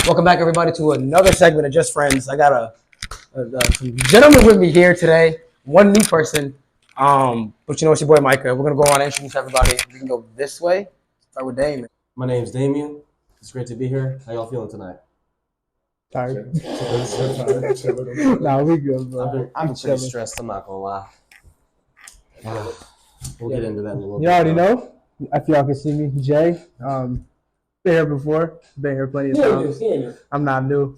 Welcome back, everybody, to another segment of Just Friends. I got some gentlemen with me here today. One new person, but you know it's your boy Micah. We're gonna go on and introduce everybody. We can go this way. Start with Damien. My name's Damien. It's great to be here. How y'all feeling tonight? Tired. Nah, we good, bro. I've been pretty stressed. I'm not gonna lie. We'll get into that in a little bit. You already know. If y'all can see me, Jay. Been here before. Been here plenty of times. I'm not new.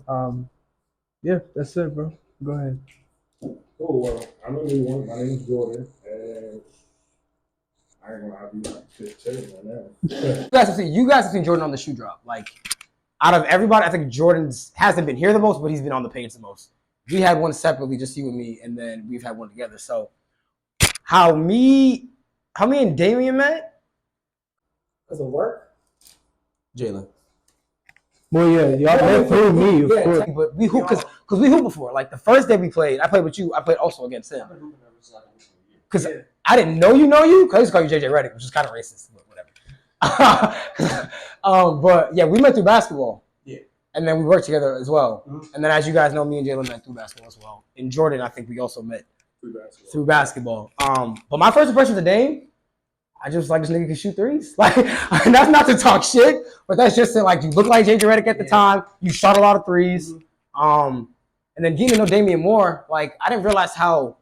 Yeah, that's it, bro. Go ahead. Cool. Well, I'm a new one. My name is Jordan, and I ain't gonna be like chilling right now. You guys have seen Jordan on the shoe drop. Like, out of everybody, I think Jordan's hasn't been here the most, but he's been on the page the most. We had one separately, just you and me, and then we've had one together. So, how me and Damien met? Because of work. Jaylin. Well, yeah, y'all met through me, of course. But we hooped because we hooped before. Like the first day we played, I played with you. I played also against him. Because I didn't know you. Because I used to call you JJ Redick, which is kind of racist, but whatever. But yeah, we met through basketball. Yeah. And then we worked together as well. Mm-hmm. And then, as you guys know, me and Jaylin met through basketball as well. And Jordan, I think we also met through basketball. But my first impression of Dame, I just like this nigga can shoot threes. Like, that's not to talk shit, but that's just like you look like JJ Redick at the time. You shot a lot of threes. Mm-hmm. And then getting to know Damien more, like I didn't realize how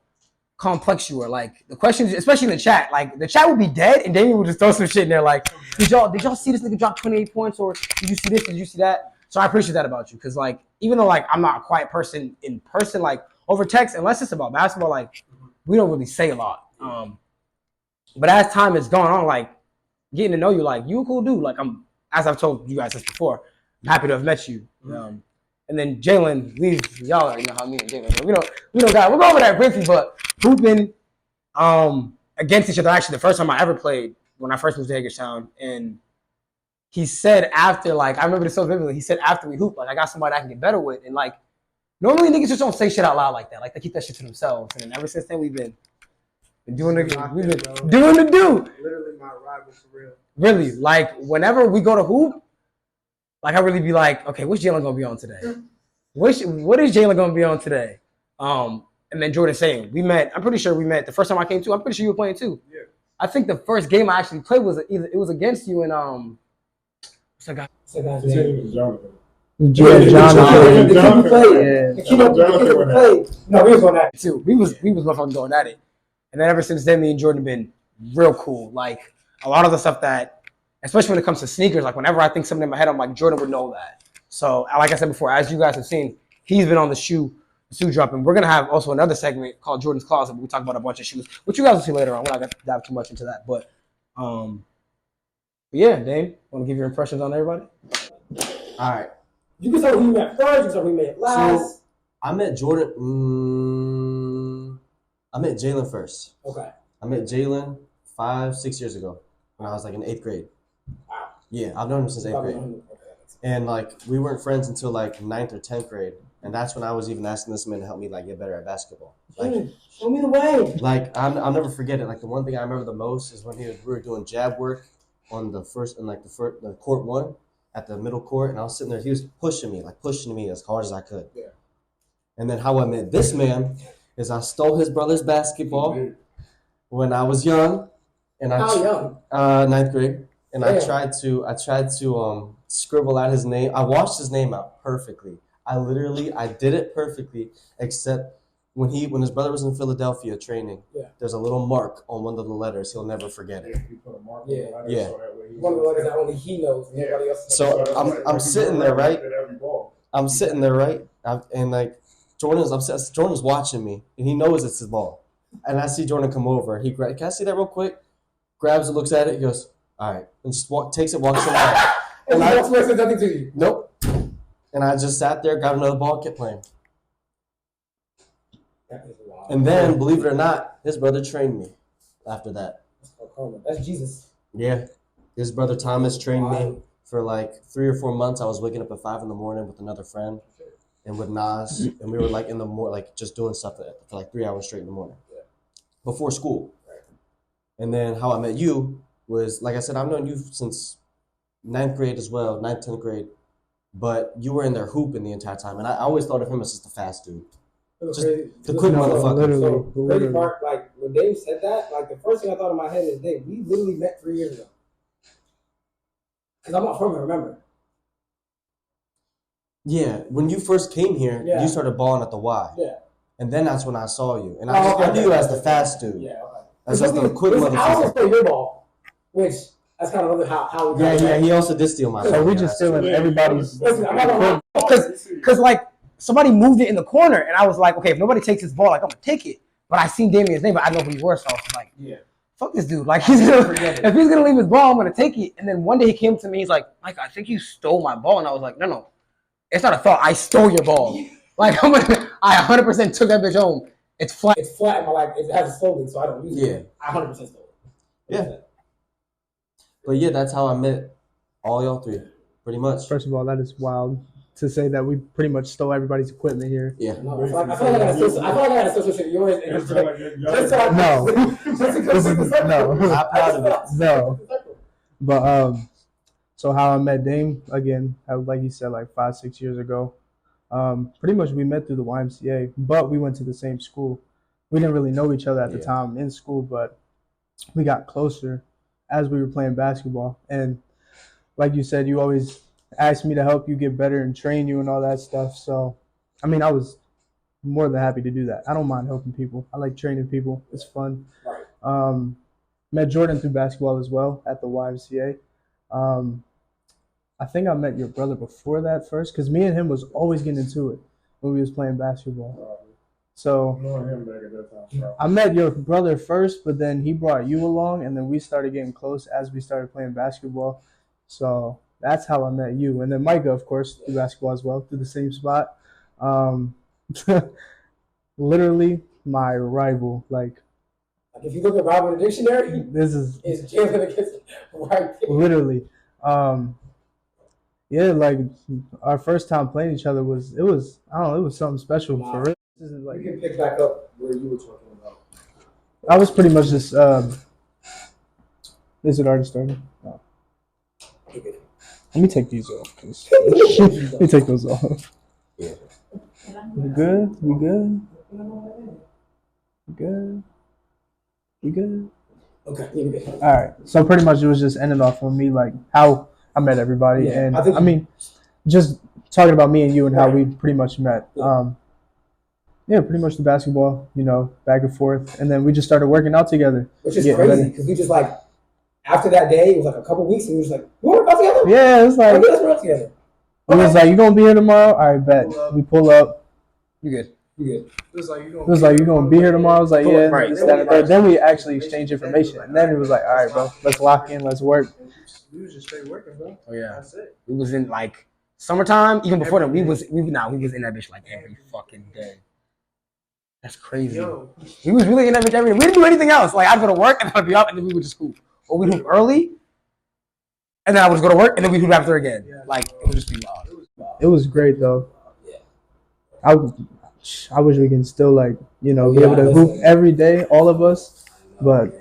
complex you were. Like the questions, especially in the chat, like the chat would be dead and Damien would just throw some shit in there. Like, did y'all see this nigga drop 28 points, or did you see this? Did you see that? So I appreciate that about you, because like even though like I'm not a quiet person in person, like over text, unless it's about basketball, like we don't really say a lot. But as time has gone on, like getting to know you, like you a cool dude. Like as I've told you guys this before, I'm happy to have met you. And then Jaylin, y'all already know how me and Jaylin. We'll go over that briefly, but hooping against each other. Actually, the first time I ever played when I first moved to Hagerstown, and he said after, like I remember this so vividly. He said after we hoop, like I got somebody I can get better with, and like normally niggas just don't say shit out loud like that. Like they keep that shit to themselves. And then ever since then we've been doing the do. Literally my rival for real. Really, like whenever we go to hoop, like I really be like, okay, what's Jaylin gonna be on today? What is Jaylin gonna be on today? And then Jordan saying we met. I'm pretty sure we met the first time I came to. I'm pretty sure you were playing too. Yeah. I think the first game I actually played was against you and what's that guy's name? Jonathan. Jonathan. No, we was on that too. We was motherfucking going at it. And then ever since then, me and Jordan have been real cool. Like a lot of the stuff that, especially when it comes to sneakers, like whenever I think something in my head, I'm like, Jordan would know that. So like I said before, as you guys have seen, he's been on the shoe drop. And we're going to have also another segment called Jordan's Closet, where we talk about a bunch of shoes, which you guys will see later on. We're not going to dive too much into that. But yeah, Dame, want to give your impressions on everybody? All right. You can tell who you met first, you can tell who you met last. So I met Jordan. I met Jaylin first. Okay. I met Jaylin 5-6 years ago when I was like in 8th grade. Wow. Yeah, I've known him since 8th grade. And like we weren't friends until like 9th or 10th grade. And that's when I was even asking this man to help me like get better at basketball. Like, show me the way. Like I'll never forget it. Like the one thing I remember the most is when we were doing jab work on the court one at the middle court, and I was sitting there. He was pushing me as hard as I could. Yeah. And then how I met this man is I stole his brother's basketball when I was young, and How young? 9th grade, and Damn. I tried to scribble out his name. I washed his name out perfectly. I did it perfectly, except when his brother was in Philadelphia training. Yeah. There's a little mark on one of the letters. He'll never forget it. He put a mark Yeah. on the letter, Yeah. so that way he One of the letters that only he knows, and nobody else knows. So I'm sitting there, right? I'm He sitting there, right? And like Jordan's watching me, and he knows it's his ball. And I see Jordan come over. Can I see that real quick? Grabs it, looks at it, he goes, all right, and just takes it, walks in there. And I said nothing to you. Nope. And I just sat there, got another ball, kept playing. And then, believe it or not, his brother trained me after that. That's Jesus. Yeah. His brother Thomas trained me for like 3 or 4 months. I was waking up at 5 a.m. with another friend and with Nas. And we were like in the morning, like just doing stuff for like 3 hours straight in the morning before school. And then how I met you was, like I said, I've known you since 9th grade as well, 9th, 10th grade. but you were in there hooping the entire time, and I always thought of him as just a fast dude. Just Crazy. the quick motherfucker. Literally. So, crazy part, like, when Dave said that, like, the first thing I thought in my head is, Dave, we literally met 3 years ago. Because I'm not from here, remember? Yeah, when you first came here, you started balling at the Y. Yeah. And then that's when I saw you. And I knew you as the fast dude. Yeah, okay. That's just the quick I also motherfucker. stole your ball, which that's kind of how we Yeah, he also did steal my So ball. we just stealing everybody's. Listen, I'm not gonna because like somebody moved it in the corner, and I was like, okay, if nobody takes this ball, like I'm gonna take it. But I seen Damien's name, but I know who he was, so I was like, fuck this dude. Like if he's gonna leave his ball, I'm gonna take it. And then one day he came to me, he's like, Mike, I think you stole my ball, and I was like, no, it's not a thought. I stole your ball. Like I 100% took that bitch home. It's flat. It's flat in my life. It has a slogan, so I don't use it. I 100% stole it. Yeah. But yeah, that's how I met all y'all three, pretty much. First of all, that is wild to say that we pretty much stole everybody's equipment here. Yeah. No, I feel like I had a association of yours. And No. I'm proud of it. No. But so how I met Dame again, like you said, like 5-6 years ago. Pretty much we met through the YMCA, but we went to the same school. We didn't really know each other at the time in school, but we got closer as we were playing basketball. And like you said, you always asked me to help you get better and train you and all that stuff. So, I mean, I was more than happy to do that. I don't mind helping people. I like training people. It's fun. Met Jordan through basketball as well at the YMCA. I think I met your brother before that first because me and him was always getting into it when we was playing basketball. So I met your brother first, but then he brought you along, and then we started getting close as we started playing basketball. So that's how I met you. And then Micah, of course, through basketball as well, through the same spot. Literally my rival. Like if you look at rival in the dictionary, this is Jaylin against right there. Literally. Yeah, like our first time playing each other it was something special for real. This is like, you can pick back up where you were talking about. I was pretty much just is it already started? No. Let me take these off. Let me take those off. Yeah. We good? We good? We good? We good? Okay. Yeah, we good. All right. So pretty much it was just ending off on me like how I met everybody, and I mean, just talking about me and you and how we pretty much met. Pretty much the basketball, back and forth, and then we just started working out together. Which is crazy because we just like after that day, it was like a couple weeks, and we were just like, "You want to work out together?" Yeah, it was like let's work out together. It was like, "You gonna be here tomorrow?" All right, bet. We pull up. You good? You good? It was like, "You gonna be here tomorrow?" I was like, "Yeah." Right. Then we actually exchanged information, and then it was like, "All right, bro, let's lock in, let's work." We was just straight working, bro. Oh yeah. That's it. We was in like summertime, even before that. We was in that bitch like every fucking day. That's crazy. We was really in that bitch every day. We didn't do anything else. Like I'd go to work and I'd be up, and then we would just hoop. Or we'd hoop early, and then I would just go to work, and then we'd hoop after again. Like it would just be wild. It was great though. Yeah. I wish we can still be able to hoop every day, all of us. But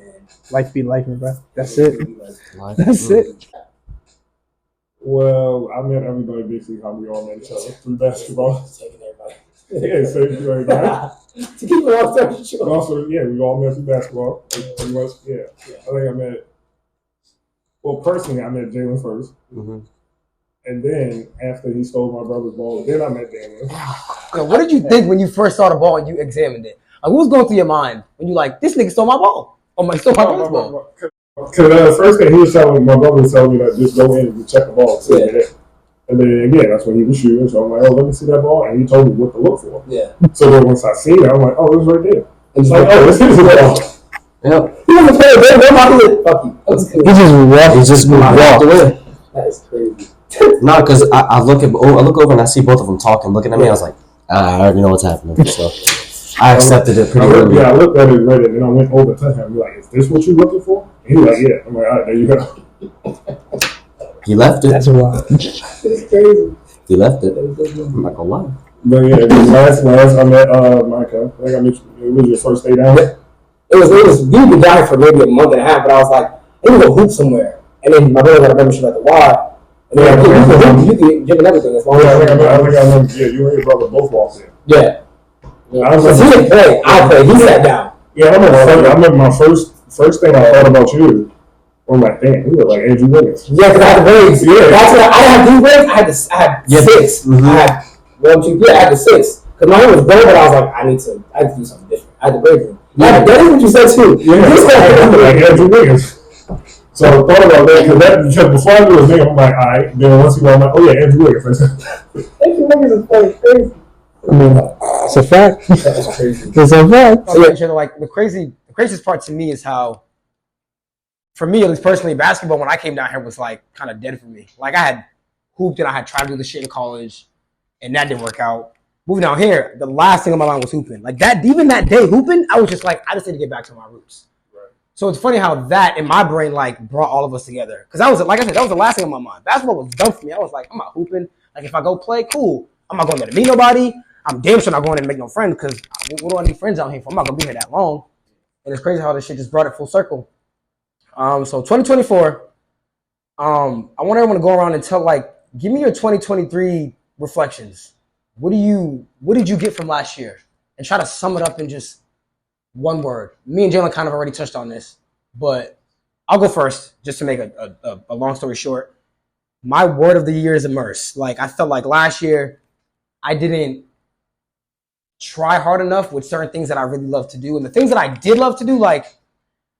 life be life, bro. That's it. That's it. Well, I met everybody basically how we all met each other through basketball. Yeah, same through everybody. To keep it all story short. Also, yeah, we all met through basketball. Pretty much, yeah. I think I met. Well, personally, I met Jaylin first. Mm-hmm. And then after he stole my brother's ball, then I met Damien. So what did you think when you first saw the ball and you examined it? Like, what was going through your mind when you like, this nigga stole my ball? Or stole my brother's ball? Because first thing my brother was telling me that just go in and check the ball and see it. And then again, that's when he was shooting. So I'm like, oh, let me see that ball. And he told me what to look for. Yeah. So then once I seen it, I'm like, oh, it's right there. And it's like, oh, this is the ball. Yeah. He wasn't playing a game. He just walked away. That is crazy. No, because I look over and I see both of them talking, looking at me. I was like, I already know what's happening. So I accepted it pretty early. Yeah, I looked at it and read it, and then I went over to him. Like, is this what you're looking for? And he was like, yeah. I'm like, all right, there you go. He left it. That's wild. It's crazy. He left it. I'm not gonna lie. But yeah, last I met Micah. I think I met you. It was your first day down. It was we'd been down for maybe a month and a half, but I was like, let me go hoop somewhere. And then my brother got a membership at the Y. Yeah, you can give everything as long as I think I remember. Yeah, you and your brother both walked in. Yeah. Because he didn't play. I played. He sat down. Yeah, I remember my first thing I thought about you. I'm like, damn, you look like Andrew Wiggins. Yeah, because I had the braids. Yeah. That's what I had these braids. I had 6. Mm-hmm. I had 1, 2, 3. I had the 6. Because my hair was gray, but I was like, I need to do something different. I had the braids. Yeah, that is what you said too. Yeah, like Andrew Wiggins. So I thought about that because before I knew his name, I'm like, all right. Then once he went, I'm like, oh yeah, Andrew Wiggins. Andrew Wiggins is funny, crazy. I mean, it's a fact. That's crazy. It's a fact. So yeah, like the craziest part to me is how, for me at least personally, basketball when I came down here was like kind of dead for me. Like I had hooped and I had tried to do the shit in college, and that didn't work out. Moving down here, the last thing on my mind was hooping. Like that, even that day hooping, I was just like, I just need to get back to my roots. Right. So it's funny how that in my brain like brought all of us together. Because that was, like I said, that was the last thing on my mind. Basketball was done for me. I was like, I'm not hooping. Like if I go play, cool. I'm not going there to meet nobody. I'm damn sure not going there to make no friends because what do I need friends out here for? I'm not going to be here that long. And it's crazy how this shit just brought it full circle. So 2024, I want everyone to go around and tell, like, give me your 2023 reflections. What did you get from last year? And try to sum it up in just one word. Me and Jaylin kind of already touched on this, but I'll go first just to make a long story short. My word of the year is immerse. Like, I felt like last year I didn't try hard enough with certain things that I really love to do. And the things that I did love to do, like,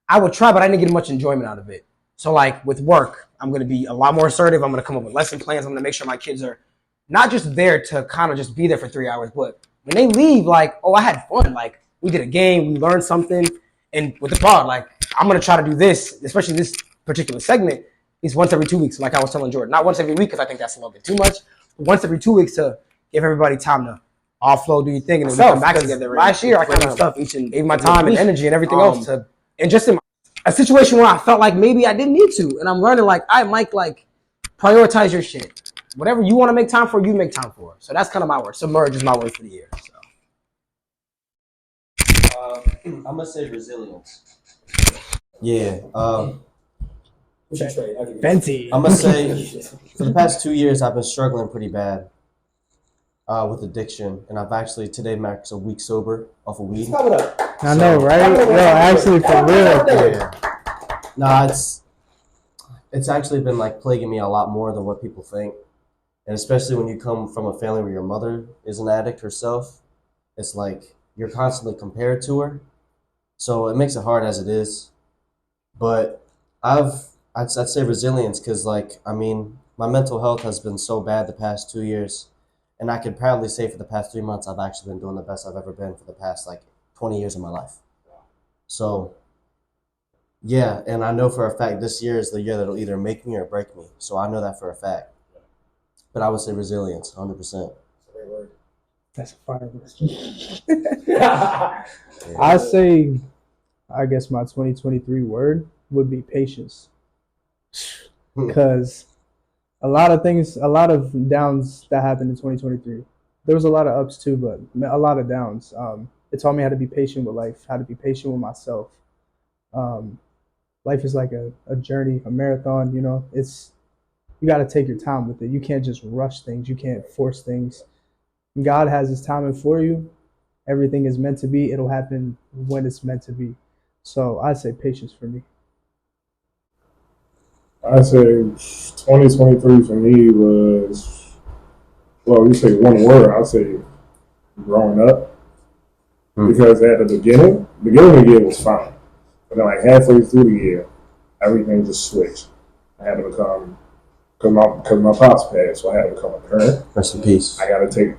I would try, but I didn't get much enjoyment out of it. So, like, with work, I'm going to be a lot more assertive. I'm going to come up with lesson plans. I'm going to make sure my kids are not just there to kind of just be there for 3 hours, but when they leave, like, oh, I had fun. Like, we did a game. We learned something. And with the pod, like, I'm going to try to do this, especially this particular segment, is once every 2 weeks, like I was telling Jordan. Not once every week because I think that's a little bit too much. But once every 2 weeks to give everybody time to offload, do your thing, and then we come back together. Last year, I kind of stuff each and gave my time and energy and everything else to, and just in a situation where I felt like maybe I didn't need to. And I'm learning, like, I might, like, prioritize your shit. Whatever you want to make time for, you make time for. So that's kind of my word. Submerge is my word for the year. So. I'm going to say resilience. Yeah. Fancy. I'm going to say for the past 2 years, I've been struggling pretty bad with addiction. And I've actually, today marks a week sober off of weed. I know, right? Yo, actually, for real. Yeah. Nah, it's actually been like plaguing me a lot more than what people think. And especially when you come from a family where your mother is an addict herself, it's like you're constantly compared to her. So it makes it hard as it is. But I'd say resilience because, like, I mean, my mental health has been so bad the past 2 years. And I could proudly say for the past 3 months, I've actually been doing the best I've ever been for the past, like, 20 years of my life. So, yeah, and I know for a fact this year is the year that'll either make me or break me. So I know that for a fact. But I would say resilience, 100%. That's a fire word. I say, I guess my 2023 word would be patience. Because a lot of downs that happened in 2023. There was a lot of ups too, but a lot of downs. It taught me how to be patient with life, how to be patient with myself. Life is like a journey, a marathon, you know. You got to take your time with it. You can't just rush things. You can't force things. God has his timing for you. Everything is meant to be. It'll happen when it's meant to be. So I'd say patience for me. I'd say 2023 for me was, well, you say one word, I'd say growing up. Because at the beginning of the year was fine. But then, like, halfway through the year, everything just switched. I had to become, because my pops passed, so I had to become a parent. Rest in peace. Everything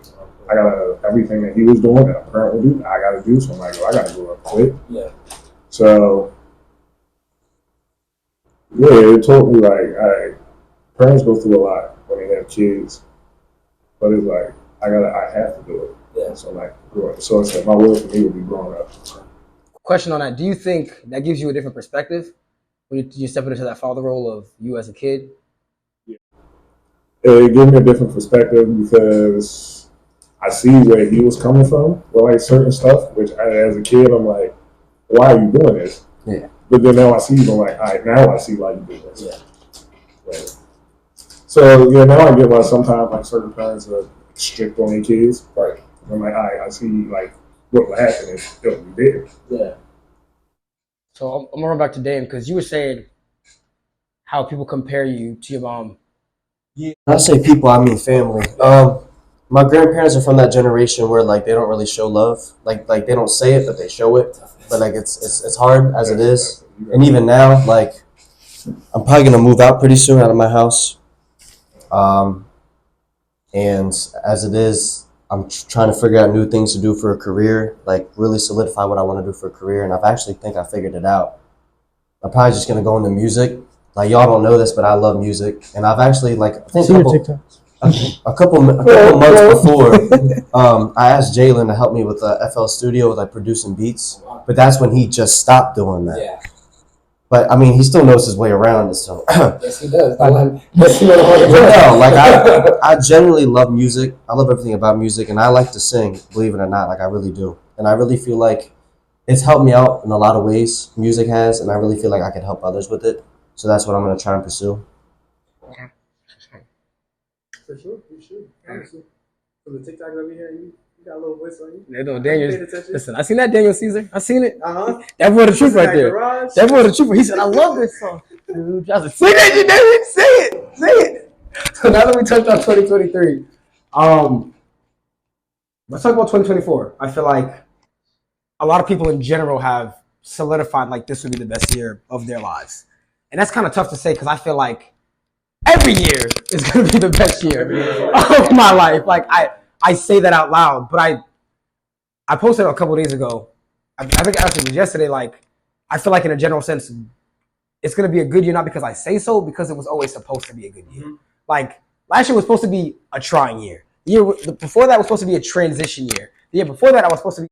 that he was doing that a parent would do, I got to do. So I'm like, I got to grow up quick. Yeah. So, yeah, it taught me, like, parents go through a lot when they have kids. But it's like, I have to do it. Yeah. So, like, so it's like my word for me would be growing up. Question on that. Do you think that gives you a different perspective when you step into that father role of you as a kid? Yeah. It gave me a different perspective because I see where he was coming from with, like, certain stuff, which as a kid, I'm like, why are you doing this? Yeah. But then now I see you, I'm like, all right, now I see why you do this. Yeah. Right. So yeah, now I get why sometimes like certain parents are strict on their kids. Like I'm like, I see like what would happen if it was dead. Yeah. So I'm gonna run back to Dame because you were saying how people compare you to your mom. Yeah. When I say people, I mean family. My grandparents are from that generation where like they don't really show love. Like they don't say it, but they show it. But like it's hard as it is. And even now, like I'm probably gonna move out pretty soon out of my house. And as it is, I'm trying to figure out new things to do for a career, like really solidify what I want to do for a career. And I've actually think I figured it out. I'm probably just gonna go into music. Like y'all don't know this, but I love music, and I've actually like I think a couple months before, I asked Jaylin to help me with the FL Studio, with like producing beats. But that's when he just stopped doing that. Yeah. But I mean, he still knows his way around it. So Yes, he does. I generally love music. I love everything about music, and I like to sing. Believe it or not, like I really do, and I really feel like it's helped me out in a lot of ways. Music has, and I really feel like I can help others with it. So that's what I'm gonna try and pursue. For sure, you should. Honestly, from the TikTok over here, you got a little voice on you. No, Daniel. Listen, I seen that Daniel Caesar. I seen it. That boy the truth right there. That boy the truth. He said, "I love this song." Dude, I said, "Sing it, Daniel. Say it." So now that we touched on 2023, let's talk about 2024. I feel like a lot of people in general have solidified like this would be the best year of their lives, and that's kind of tough to say because I feel like every year is going to be the best year of my life. Like I say that out loud, but I posted a couple of days ago. I think actually it was yesterday. Like I feel like in a general sense, it's going to be a good year, not because I say so, because it was always supposed to be a good year. Mm-hmm. Like last year was supposed to be a trying year. The year before that was supposed to be a transition year. The year before that I was supposed to be